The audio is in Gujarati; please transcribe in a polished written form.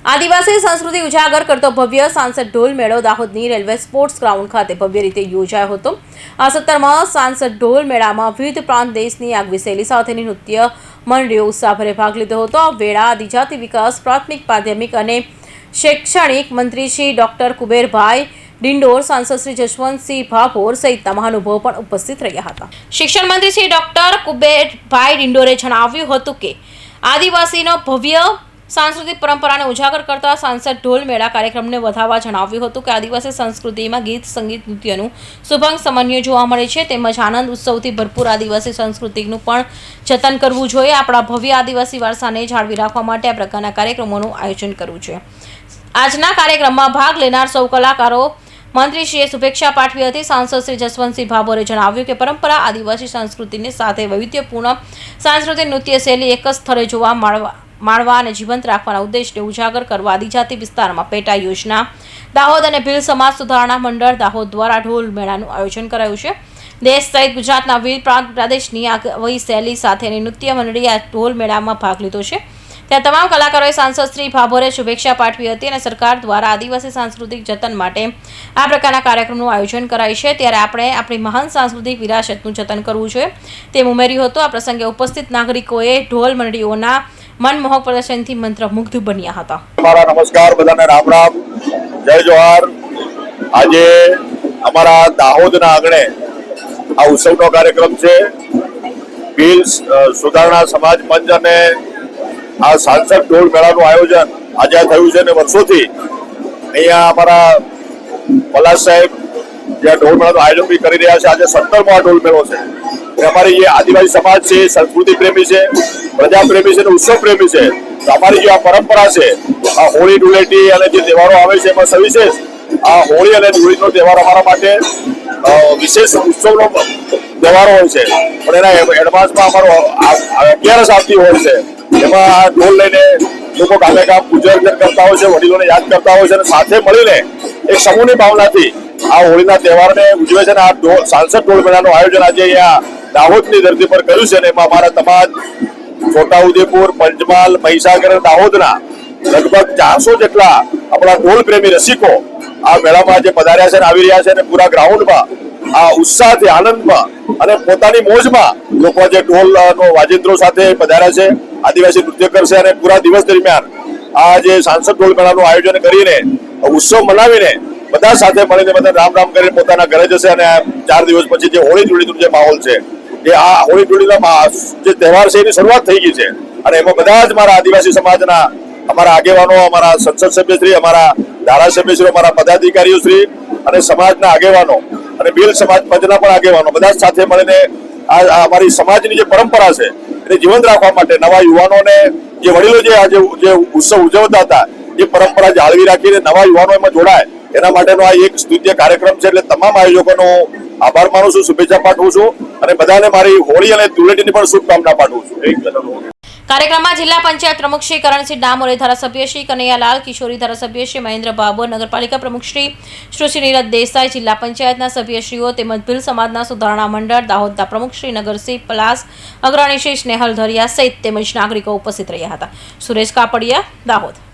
આદિવાસી સંસ્કૃતિ ઉજાગર કરતો ભવ્ય સાંસદ ઢોલ મેળો દાહોદની રેલવે સ્પોર્ટ્સ ગ્રાઉન્ડ ખાતે ભવ્ય રીતે યોજાયો હતો। આ 17મા સાંસદ ઢોલ મેળામાં વિવિધ પ્રાંત દેશની આગવી શૈલી સાથેની નૃત્ય મંડળીઓ ઉત્સાહભરે ભાગ લીધો હતો। આ વેળા આદિજાતિ વિકાસ પ્રાથમિક માધ્યમિક અને શૈક્ષણિક મંત્રી શ્રી ડોક્ટર કુબેરભાઈ ડિંડોર, સાંસદ શ્રી જશવંતસિંહ ભાભોર સહિતના મહાનુભાવો પણ ઉપસ્થિત રહ્યા હતા। શિક્ષણ મંત્રી શ્રી ડોક્ટર કુબેરભાઈ ડિંડોરે જણાવ્યું હતું કે આદિવાસીનો ભવ્ય सांस्कृतिक परंपरा ने उजागर करता सांसद ढोल मेळा कार्यक्रम ने વધારવા જણાવ્યું હતું કે આદિવાસી સંસ્કૃતિમાં ગીત સંગીત નૃત્યનું શુભાંગ સમન્વય જોવા મળે છે, તેમજ આનંદ ઉત્સવથી ભરપૂર આદિવાસી સંસ્કૃતિનું પણ જતન કરવું જોઈએ। આપણા ભવ્ય આદિવાસી વારસાને જાળવી રાખવા માટે આ પ્રકારના કાર્યક્રમોનું આયોજન કરવું જોઈએ। આજના કાર્યક્રમમાં ભાગ લેનાર સૌ કલાકારો મંત્રીશ્રીએ શુભેચ્છા પાઠવી હતી। સાંસદ શ્રી જશવંતસિંહ ભાભોરે જણાવ્યું કે પરંપરા આદિવાસી સંસ્કૃતિની સાથે વૈવિધ્યપૂર્ણ સાંસ્કૃતિક નૃત્ય શૈલી એક જ સ્થળે જોવા माळवा અને જીવંત રાખવાના ઉદ્દેશને ઉજાગર કરવા આદિજાતિ વિસ્તારમાં પેટા યોજના દાહોદ અને ભીલ સમાજ સુધારણા મંડળ દાહોદ દ્વારા ઢોલ મેળાનું આયોજન કરાયું છે। દેશ સહિત ગુજરાતના વિવિધ પ્રાંત પ્રદેશની આગવી શૈલી સાથેની નૃત્ય મંડળીએ આ ઢોલ મેળામાં ભાગ લીધો છે। ત્યાં તમામ કલાકારોએ સાંસદ શ્રી ભાભોરે શુભેચ્છા પાઠવી હતી અને સરકાર દ્વારા આદિવાસી સાંસ્કૃતિક જતન માટે આ પ્રકારના કાર્યક્રમનું આયોજન કરાય છે, ત્યારે આપણે આપણી મહાન સાંસ્કૃતિક વિરાસતનું જતન કરવું જોઈએ તેમ ઉમેર્યું હતું। આ પ્રસંગે ઉપસ્થિત નાગરિકોએ ઢોલ મંડળીઓના मनमोहक प्रदर्शन थी मंत्रमुग्ध बन्या था। हमारा नमस्कार, बधाने राम राम, जय जोहार। आज अमरा दाहोद ना आंगणे आ उत्सव कार्यक्रम है। भील सुधारणा समाज मंच ने आ सांसद ढोल मेळा आयोजन आज थयुं छे ने वर्षोथी अहींया अमरा पलाश साहेब जे ढोल मेळानुं आयोजन भी करी रह्या छे। आज 17मो ढोल मेळो छे। हमारी ये आदिवासी समाज से संस्कृति प्रेमी है, प्रजा प्रेमी है, उत्सव प्रेमी है। तो हमारी जो आ परंपरा है, आ होली धूळेटी अने जे तहेवारो आवे छे एमां सविशेष आ होली अने धूळेटीनो तहेवार अमारा माटे विशेष उत्सवनो तहेवार होय छे। पण एना एडवांसमां अमारो 11 आवती होय छे। एमां आ ढोल लईने लोको गामे गाम पूजा अर्चन करता होय छे, वडीलोने याद करता होय छे अने साथे मळीने एक समूहनी भावनाथी आ होळीना तहेवारने उजवे छे। आ सांसद ढोल मेळानुं आयोजन आज अहींया दाहोदनी धरती पर कर्युं छे। एमां अमारा समाज छोटाउदेपुर, पंचमहाल, महीसागर, दाहोदना लगभग 400 जेटला अपना ढोल प्रेमी रसिको आ मेळामां जे पधार्या छे आवी रह्या छे अने पूरा ग्राउंडमां आ उत्साहथी आनंदमां अने पोतानी मोजमां लोको जे ढोलनो वाजिंત્રો સાથે પધાર્યા છે, આદિવાસી નૃત્ય કરશે અને પૂરા દિવસ દરમિયાન આ જે સાંસદ ઢોલ મેળાનું આયોજન કરીને ઉત્સવ મનાવીને બધા સાથે મળીને બધા રામ રામ કરીને પોતાના ઘરે જશે અને 4 દિવસ પછી જે હોળી ધૂળેટીનો જે માહોલ છે એ આ હોળી ધૂળેટીના જે તહેવાર છે એની શરૂઆત થઈ ગઈ છે અને એમાં બધા જ મારા આદિવાસી સમાજના અમારા આગેવાનો, અમારા સંસદ સભ્યશ્રી, અમારા ધારાસભ્યશ્રી, અમારા પદાધિકારીઓ શ્રી અને સમાજના આગેવાનો અને ભીલ સમાજ પંચના પણ આગેવાનો બધા જ સાથે મળીને આ અમારી સમાજની જે પરંપરા છે એને જીવંત રાખવા માટે નવા યુવાનોને જે વડીલો જે ઉત્સવ ઉજવતા હતા એ પરંપરા જાળવી રાખીને નવા યુવાનો એમાં જોડાય એના માટેનો આ એક સ્તુત્ય કાર્યક્રમ છે। એટલે તમામ આયોજકોનો આભાર માનું છું, શુભેચ્છા પાઠવું છું અને બધાને મારી હોળી અને ધૂળેટીની પણ શુભકામના પાઠવું છું। कार्यक्रम में जिला पंचायत प्रमुख श्री करणसिंह डामोरे, धारासभ्य श्री कन्हैयालाल किशोरी, धारासभ्य श्री महेन्द्र भाभोर, नगरपालिका प्रमुख श्री सुश्री नीरज देसाई, जिला पंचायतना सभ्यश्रीओ तेमज भील समाजना सुधारणा मंडळ दाहोदना प्रमुख श्री नगरसिंह पलास, अग्रणी श्री स्नेहल धरिया सहित तेमज नागरिको उपस्थित रह्या हता। सुरेश कापड़िया, दाहोद।